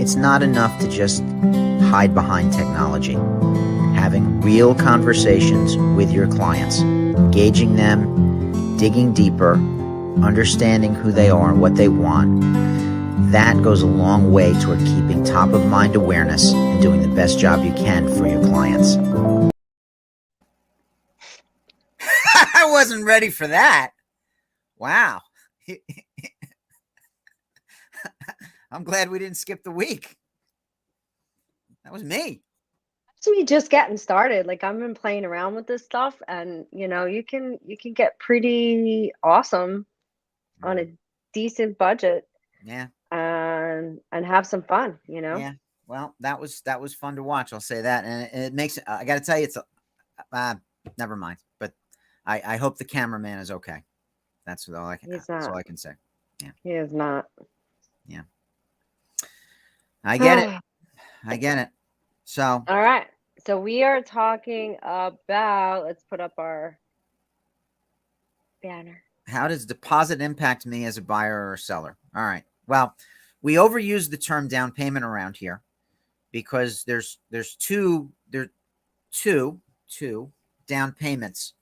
It's not enough to just hide behind technology. Having real conversations with your clients, engaging them, digging deeper, understanding who they are and what they want, that goes a long way toward keeping top of mind awareness and doing the best job you can for your clients. I wasn't ready for that. Wow. I'm glad we didn't skip the week. That was me. Me just getting started. Like, I've been playing around with this stuff, and you can get pretty awesome on a decent budget. Yeah. And have some fun, Yeah. Well, that was fun to watch. I'll say that. And it makes it, I got to tell you, it's never mind. But I hope the cameraman is okay. That's all I can. He's that's not. all I can say. Yeah. He is not. Yeah. I get it. I get it. So. All right. So we are talking about, let's put up our banner. How does deposit impact me as a buyer or a seller? All right. Well, we overuse the term down payment around here because there's two down payments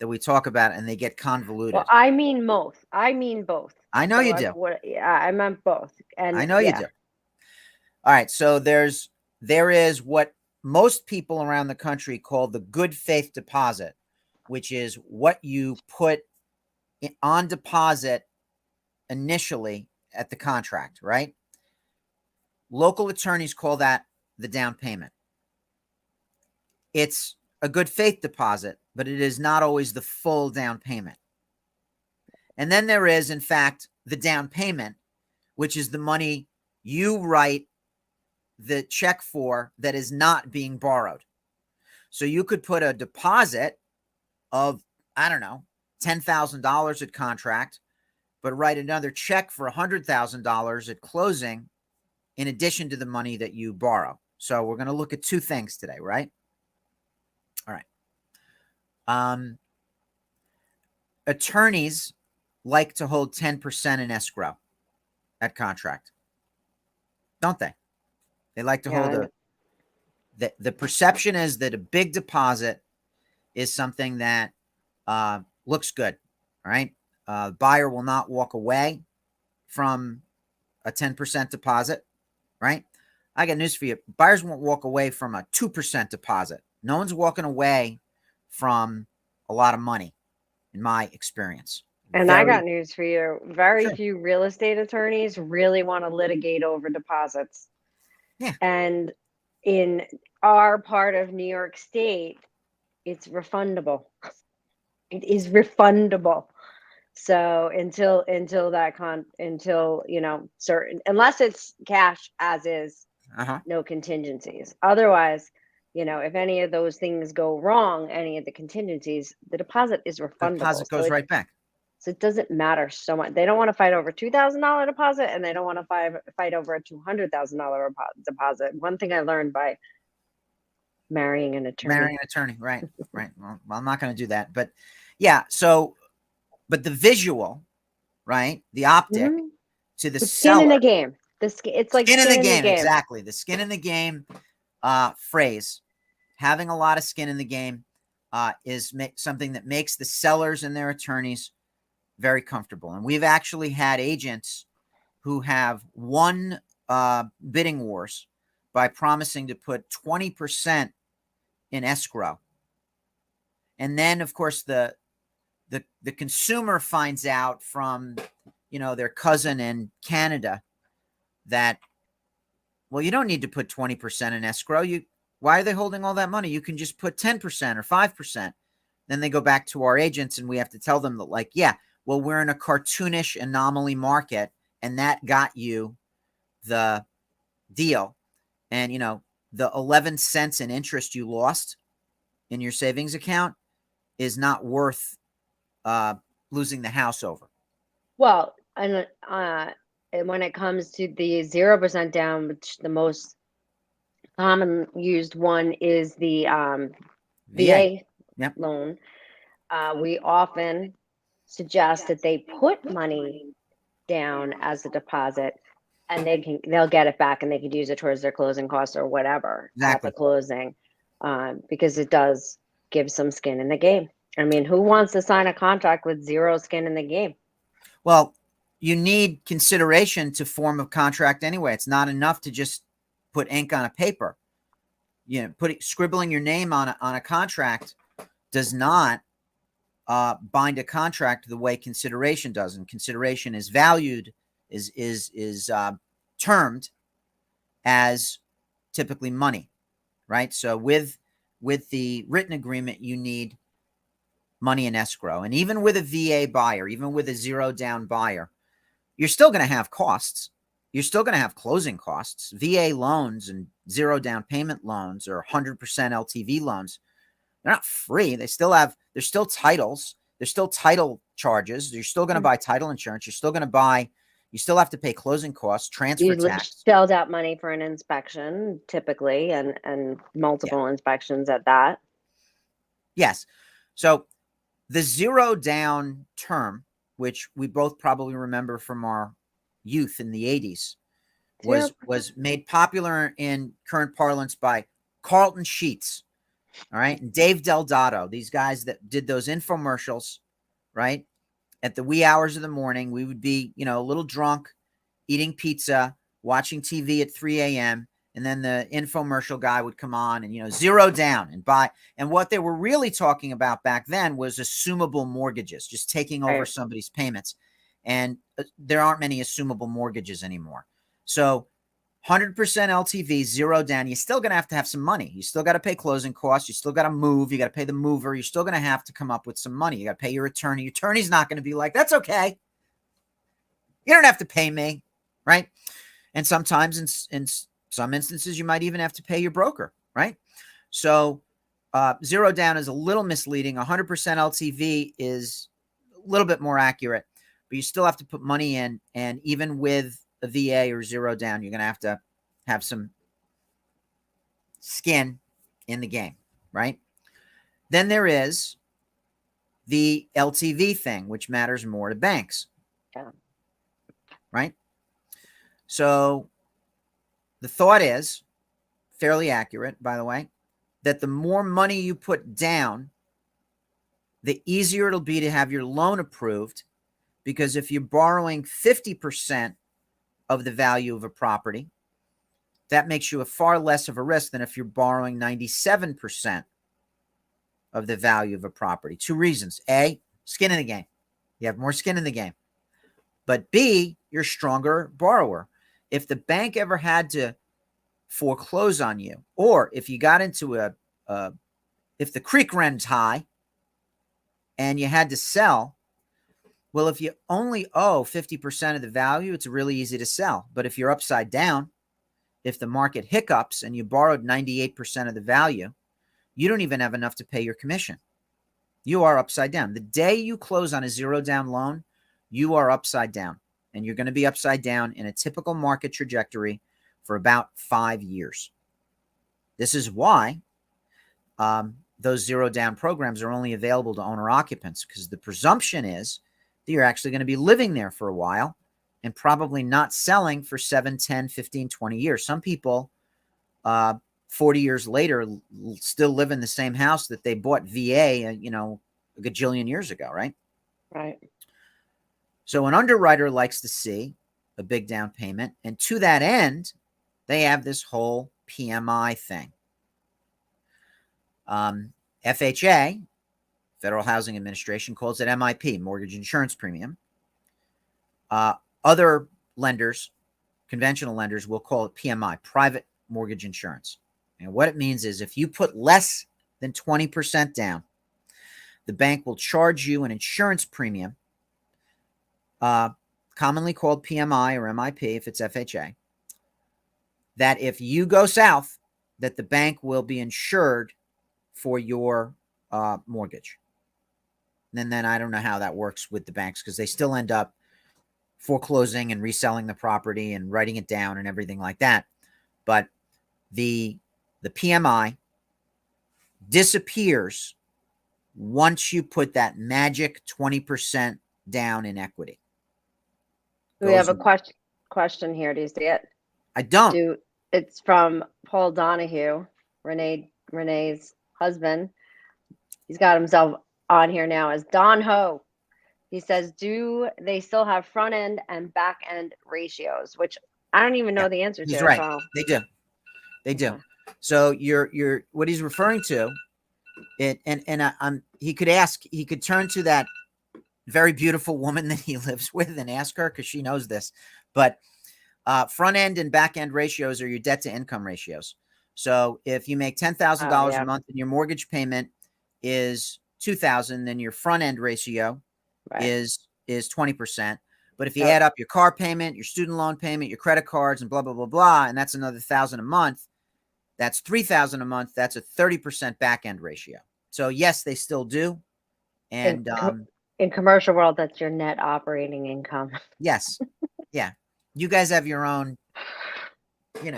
that we talk about, and they get convoluted. Well, I mean both. I know you do. I meant both. And I know you do. All right. So there is what most people around the country call the good faith deposit, which is what you put on deposit initially at the contract, right? Local attorneys call that the down payment. It's a good faith deposit, but it is not always the full down payment. And then there is, in fact, the down payment, which is the money you write the check for that is not being borrowed. So you could put a deposit of, I don't know, $10,000 at contract, but write another check for $100,000 at closing in addition to the money that you borrow. So we're going to look at two things today, right? All right. Attorneys like to hold 10% in escrow at contract, don't they? They like to hold the perception is that a big deposit is something that looks good, all right? Buyer will not walk away from a 10% deposit, right? I got news for you. Buyers won't walk away from a 2% deposit. No one's walking away from a lot of money, in my experience. And I got news for you. Very few real estate attorneys really want to litigate over deposits. Yeah. And in our part of New York State, it's refundable. It is refundable. So until certain, unless it's cash as is, no contingencies. Otherwise, if any of those things go wrong, any of the contingencies, the deposit is refundable. The deposit goes right back. So it doesn't matter so much. They don't want to fight over $2,000 deposit, and they don't want to fight over a $200,000 deposit. One thing I learned by marrying an attorney. Right, right. Well, I'm not going to do that, but yeah. So, but the visual, right? The optic to the seller. Skin in the game. It's like skin in the game. Exactly, the skin in the game phrase. Having a lot of skin in the game is something that makes the sellers and their attorneys very comfortable. And we've actually had agents who have won bidding wars by promising to put 20% in escrow. And then, of course, the consumer finds out from, their cousin in Canada that, well, you don't need to put 20% in escrow. Why are they holding all that money? You can just put 10% or 5%. Then they go back to our agents and we have to tell them that, like, yeah, well, we're in a cartoonish anomaly market, and that got you the deal. And, the 11 cents in interest you lost in your savings account is not worth losing the house over. Well, and when it comes to the 0% down, which the most common used one is the VA loan, we often suggest that they put money down as a deposit and they'll get it back and they could use it towards their closing costs or whatever at the Exactly. closing, because it does give some skin in the game. I mean, who wants to sign a contract with zero skin in the game? Well, you need consideration to form a contract anyway. It's not enough to just put ink on a paper. Scribbling your name on a contract does not bind a contract the way consideration does, and consideration is valued is termed as typically money, right? So with the written agreement, you need money in escrow, and even with a VA buyer, even with a zero down buyer, you're still going to have costs. You're still going to have closing costs. VA loans and zero down payment loans or 100% LTV loans, they're not free. There's still titles. There's still title charges. You're still going to buy title insurance. You still have to pay closing costs, transfer tax. Shelled out money for an inspection typically, and multiple inspections at that. Yes. So the zero down term, which we both probably remember from our youth in the 80s, was made popular in current parlance by Carlton Sheets, all right, and Dave Delgado, these guys that did those infomercials, right? At the wee hours of the morning, we would be, a little drunk, eating pizza, watching TV at 3 a.m., and then the infomercial guy would come on and, zero down and buy. And what they were really talking about back then was assumable mortgages, just taking over somebody's payments. And there aren't many assumable mortgages anymore. So 100% LTV, zero down, you're still going to have some money. You still got to pay closing costs. You still got to move. You got to pay the mover. You're still going to have to come up with some money. You got to pay your attorney. Your attorney's not going to be like, that's okay. You don't have to pay me, right? And sometimes in some instances, you might even have to pay your broker, right? So zero down is a little misleading. 100% LTV is a little bit more accurate, but you still have to put money in. And even with a VA or zero down, you're going to have some skin in the game, right? Then there is the LTV thing, which matters more to banks, right? So the thought is, fairly accurate, by the way, that the more money you put down, the easier it'll be to have your loan approved, because if you're borrowing 50% of the value of a property, that makes you a far less of a risk than if you're borrowing 97% of the value of a property. Two reasons. A, skin in the game. You have more skin in the game. But B, you're a stronger borrower. If the bank ever had to foreclose on you, or if you got into if the creek runs high and you had to sell, well, if you only owe 50% of the value, it's really easy to sell. But if you're upside down, if the market hiccups and you borrowed 98% of the value, you don't even have enough to pay your commission. You are upside down. The day you close on a zero down loan, you are upside down. And you're going to be upside down in a typical market trajectory for about 5 years. This is why those zero down programs are only available to owner occupants, because the presumption is that you're actually going to be living there for a while and probably not selling for 7, 10, 15, 20 years. Some people 40 years later still live in the same house that they bought VA, a gajillion years ago, right? Right. So an underwriter likes to see a big down payment. And to that end, they have this whole PMI thing. FHA, Federal Housing Administration, calls it MIP, mortgage insurance premium. Other lenders, conventional lenders, will call it PMI, private mortgage insurance. And what it means is if you put less than 20% down, the bank will charge you an insurance premium, commonly called PMI or MIP if it's FHA, that if you go south, that the bank will be insured for your mortgage. And then I don't know how that works with the banks, because they still end up foreclosing and reselling the property and writing it down and everything like that. But the PMI disappears once you put that magic 20% down in equity. We have a question. question here. Do you see it? I don't. It's from Paul Donahue, Renee's husband. He's got himself on here now as Don Ho. He says, do they still have front end and back end ratios? Which I don't even know Yeah, the answer he's to. right. So. They do. They do. Okay. So you're what he's referring to it, and he could turn to that very beautiful woman that he lives with and ask her, because she knows this. But front end and back end ratios are your debt to income ratios. So if you make $10,000 a month and your mortgage payment is $2,000, then your front end ratio is 20%. But if you add up your car payment, your student loan payment, your credit cards, and blah blah blah blah, and that's another $1,000 a month, that's $3,000 a month. That's a 30% back end ratio. So yes, they still do. And in commercial world, that's your net operating income. Yes, yeah. You guys have your own, you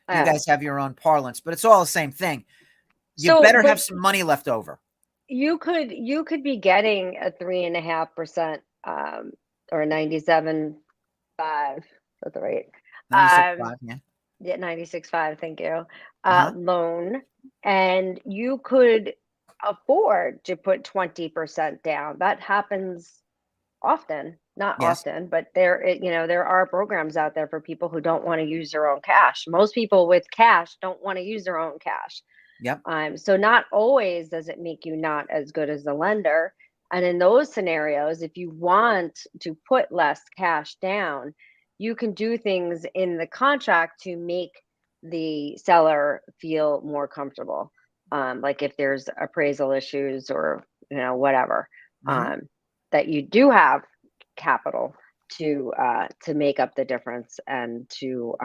guys have your own parlance, but it's all the same thing. You better have some money left over. You could be getting a 3.5% or 97.5. That's the rate. 96.5, yeah. Yeah, 96.5. Thank you. Loan, and you could afford to put 20% down. That happens often, not often, but there are programs out there for people who don't want to use their own cash. Most people with cash don't want to use their own cash. Yep. So not always does it make you not as good as the lender. And in those scenarios, if you want to put less cash down, you can do things in the contract to make the seller feel more comfortable. Like if there's appraisal issues or whatever, that you do have capital to make up the difference and to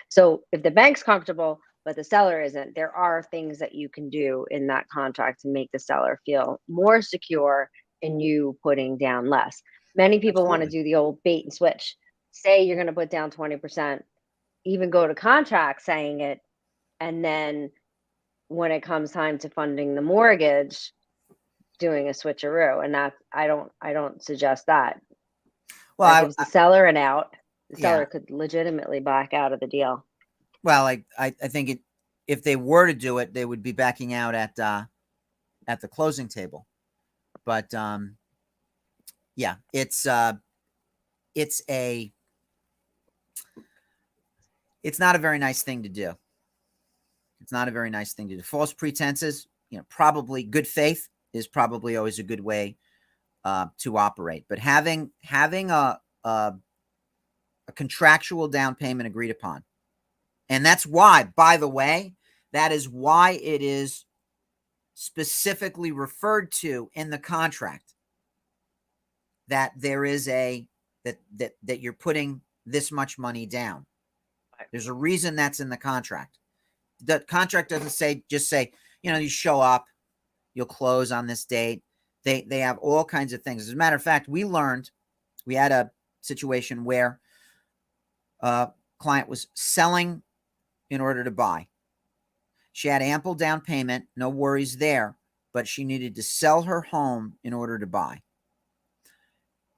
so if the bank's comfortable but the seller isn't, there are things that you can do in that contract to make the seller feel more secure in you putting down less. Many people want to do the old bait and switch. Say you're going to put down 20%, even go to contract saying it, and then when it comes time to funding the mortgage, doing a switcheroo. And that I don't suggest that. Well, that gives the seller an out. The seller could legitimately back out of the deal. Well, I think if they were to do it, they would be backing out at the closing table. But yeah, it's not a very nice thing to do. It's not a very nice thing to do. False pretenses, probably good faith is probably always a good way to operate. But having a contractual down payment agreed upon. And that's why, by the way, that is why it is specifically referred to in the contract that there is that you're putting this much money down. There's a reason that's in the contract. The contract doesn't just say, you show up, you'll close on this date. They have all kinds of things. As a matter of fact, we had a situation where a client was selling in order to buy. She had ample down payment, no worries there, but she needed to sell her home in order to buy.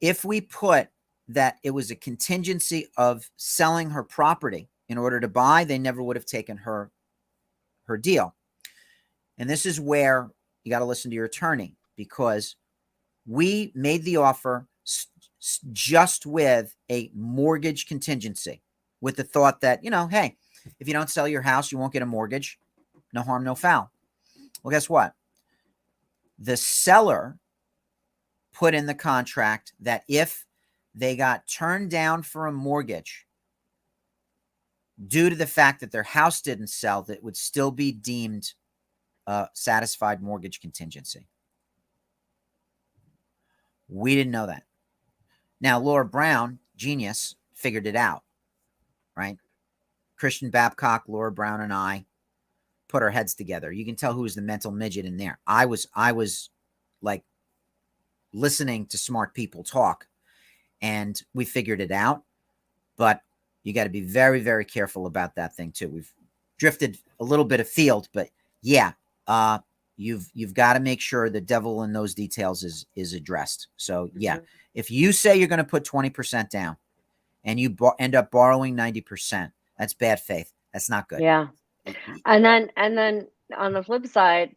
If we put that it was a contingency of selling her property in order to buy, they never would have taken her deal. And this is where you got to listen to your attorney, because we made the offer just with a mortgage contingency, with the thought that, hey, if you don't sell your house, you won't get a mortgage. No harm, no foul. Well, guess what? The seller put in the contract that if they got turned down for a mortgage due to the fact that their house didn't sell, that would still be deemed a satisfied mortgage contingency. We didn't know that. Now, Laura Brown, genius, figured it out, right? Christian Babcock, Laura Brown, and I put our heads together. You can tell who was the mental midget in there. I was like listening to smart people talk, and we figured it out. But you got to be very, very careful about that thing too. We've drifted a little bit afield, but yeah, you've got to make sure the devil in those details is addressed. So yeah, if you say you're going to put 20% down and you end up borrowing 90%. That's bad faith. That's not good. Yeah. And then on the flip side,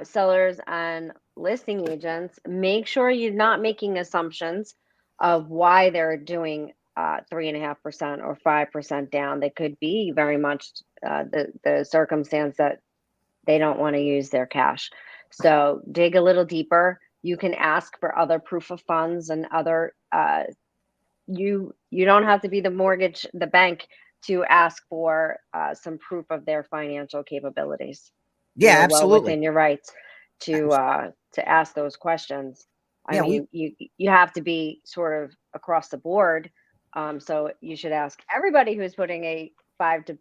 sellers and listing agents, make sure you're not making assumptions of why they're doing 3.5% or 5% down. They could be very much the circumstance that they don't want to use their cash. So dig a little deeper. You can ask for other proof of funds and other you don't have to be the bank to ask for some proof of their financial capabilities. Yeah, You're well absolutely. within your rights to ask those questions. I mean, you have to be sort of across the board. So you should ask everybody who's putting a 5%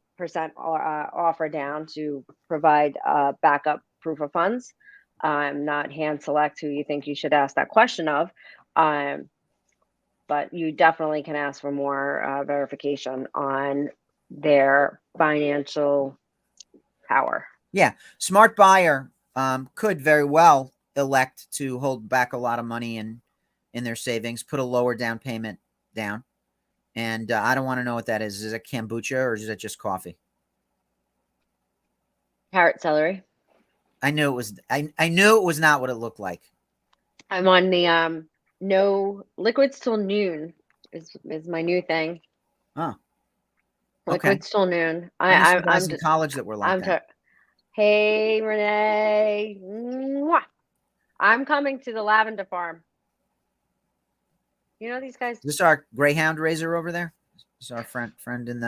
offer down to provide backup proof of funds. Not hand select who you think you should ask that question of. But you definitely can ask for more verification on their financial power. Yeah, smart buyer could very well elect to hold back a lot of money in their savings, put a lower down payment down, and I don't want to know what that is. Is it kombucha or is it just coffee? Carrot celery. I knew it was. I knew it was not what it looked like. I'm on the no liquids till noon is my new thing. Oh, okay. Liquids till noon. I knew some guys I'm in college that were like that. Hey Renee, mwah. I'm coming to the lavender farm. You know these guys. Is this our greyhound raiser over there? This is our friend in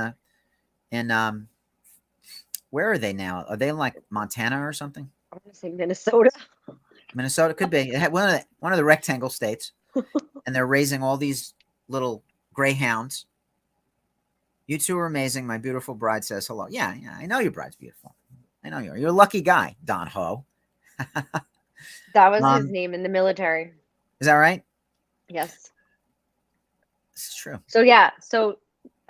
where are they now? Are they in like Montana or something? I want to say Minnesota. Minnesota could be. It had one of the rectangle states, and they're raising all these little greyhounds. You two are amazing. My beautiful bride says hello. Yeah, I know your bride's beautiful. I know you are. You're a lucky guy, Don Ho. That was his name in the military. Is that right? Yes. This is true. So yeah, so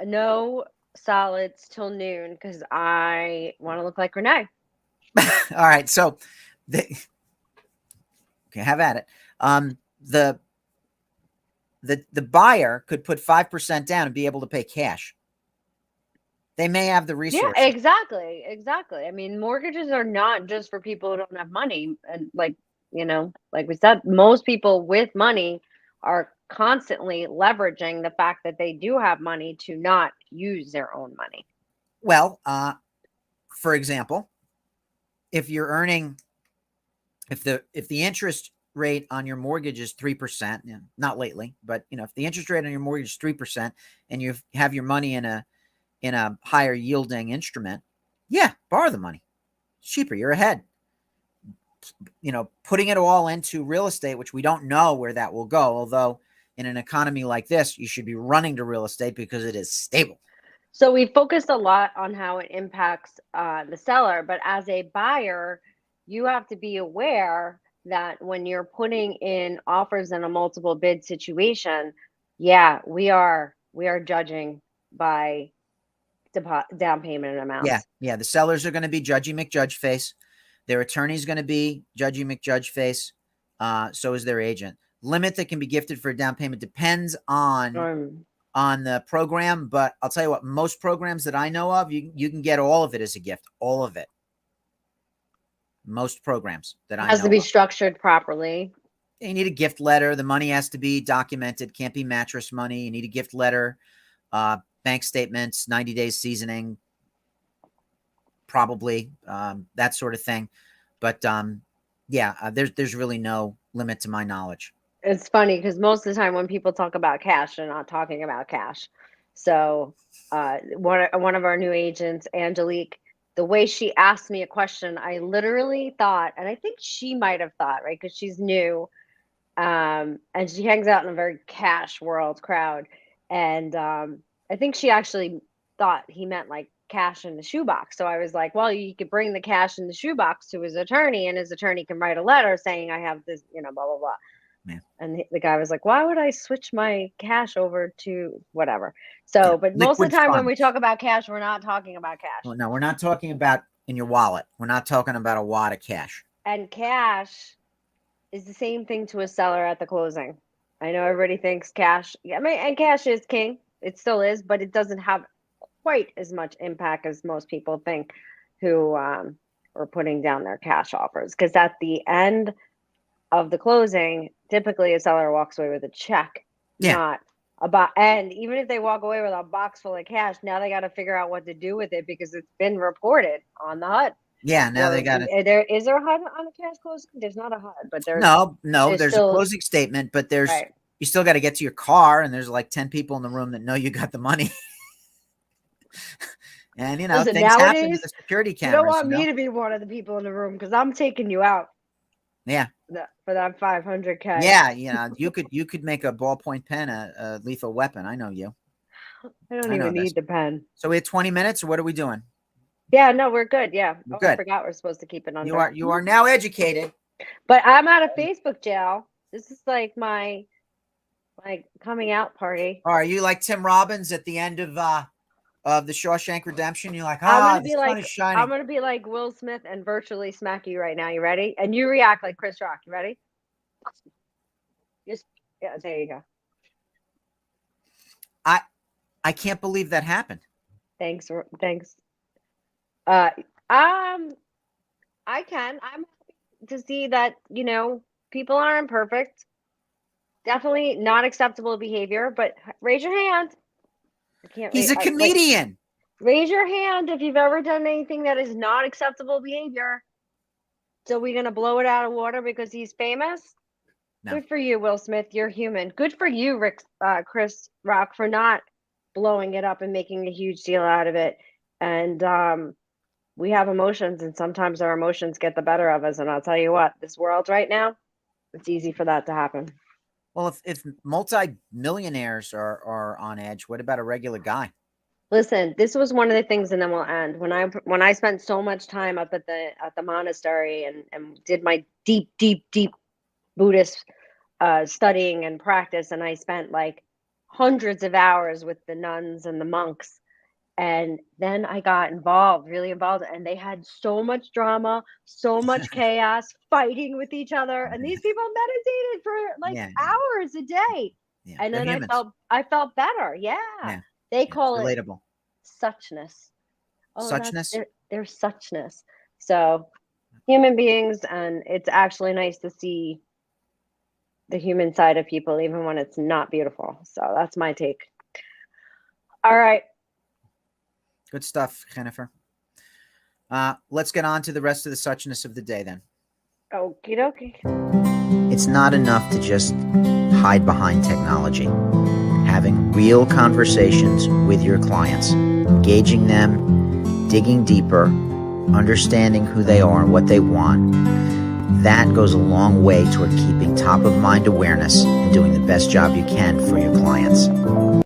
no solids till noon because I want to look like Renee. All right, so okay, have at it. The buyer could put 5% down and be able to pay cash. They may have the resources. Yeah, exactly. I mean, mortgages are not just for people who don't have money. And like we said, most people with money are constantly leveraging the fact that they do have money to not use their own money. Well, for example, if you're earning, if the interest rate on your mortgage is 3%, not lately, but if the interest rate on your mortgage is 3% and you have your money in a higher yielding instrument, borrow the money. It's cheaper. You're ahead. Putting it all into real estate, which we don't know where that will go. Although in an economy like this, you should be running to real estate because it is stable. So we focused a lot on how it impacts the seller, but as a buyer, you have to be aware that when you're putting in offers in a multiple bid situation, we are judging by down payment amounts. Yeah. The sellers are going to be Judgy McJudge face. Their attorney's going to be Judgy McJudge face. So is their agent. Limit that can be gifted for a down payment depends on the program, but I'll tell you what, most programs that I know of, you can get all of it as a gift, all of it. Most programs that I know has to be structured properly. You need a gift letter. The money has to be documented. Can't be mattress money. You need a gift letter, bank statements, 90 days seasoning, probably that sort of thing. But there's really no limit to my knowledge. It's funny because most of the time when people talk about cash, they're not talking about cash. So one of our new agents, Angelique, the way she asked me a question, I literally thought, and I think she might have thought, right, because she's new, and she hangs out in a very cash world crowd, and I think she actually thought he meant like cash in the shoebox. So I was like, well, you could bring the cash in the shoebox to his attorney, and his attorney can write a letter saying I have this, blah blah blah. Man. And the guy was like, why would I switch my cash over to whatever? So, but most of the time when we talk about cash, we're not talking about cash. Well, no, we're not talking about in your wallet. We're not talking about a wad of cash. And cash is the same thing to a seller at the closing. I know everybody thinks cash. I mean, and cash is king. It still is, but it doesn't have quite as much impact as most people think who are putting down their cash offers. Because at the end of the closing, typically a seller walks away with a check, not about. And even if they walk away with a box full of cash, now they got to figure out what to do with it because it's been reported on the HUD. Yeah, now they got it. Is there a HUD on a cash closing? There's not a HUD, but there's there's a closing statement, but there's you still got to get to your car, and there's like 10 people in the room that know you got the money. And things happen to the security cameras. You don't want me to be one of the people in the room because I'm taking you out. Yeah. For that $500K. Yeah, you could make a ballpoint pen a lethal weapon. I know you. I don't even need the pen. So we had 20 minutes, or what are we doing? Yeah, no, we're good. Yeah. We're good. I forgot we're supposed to keep it under. You are now educated. But I'm out of Facebook jail. This is like my coming out party. Are you like Tim Robbins at the end of the Shawshank Redemption? You're like, I'm gonna be like Will Smith and virtually smack you right now. You ready? And you react like Chris Rock. You ready? There you go. I can't believe that happened. Thanks. I can. I'm happy to see that, people aren't perfect. Definitely not acceptable behavior, but raise your hand. He's a comedian. Raise your hand if you've ever done anything that is not acceptable behavior. So we're going to blow it out of water because he's famous? No. Good for you, Will Smith. You're human. Good for you, Chris Rock, for not blowing it up and making a huge deal out of it. And we have emotions, and sometimes our emotions get the better of us. And I'll tell you what, this world right now, it's easy for that to happen. Well, if multi-millionaires are on edge, what about a regular guy? Listen, this was one of the things, and then we'll end. When I spent so much time up at the monastery and did my deep Buddhist studying and practice, and I spent like hundreds of hours with the nuns and the monks. And then I got really involved, and they had so much drama, so much chaos, fighting with each other. And these people meditated for hours a day. Yeah, and then I felt better. Yeah. They call it relatable. Suchness. Suchness? They're suchness. So human beings, and it's actually nice to see the human side of people, even when it's not beautiful. So that's my take. All right. Good stuff, Jennifer. Let's get on to the rest of the suchness of the day then. Okie dokie. It's not enough to just hide behind technology. Having real conversations with your clients, engaging them, digging deeper, understanding who they are, what they want, that goes a long way toward keeping top of mind awareness and doing the best job you can for your clients.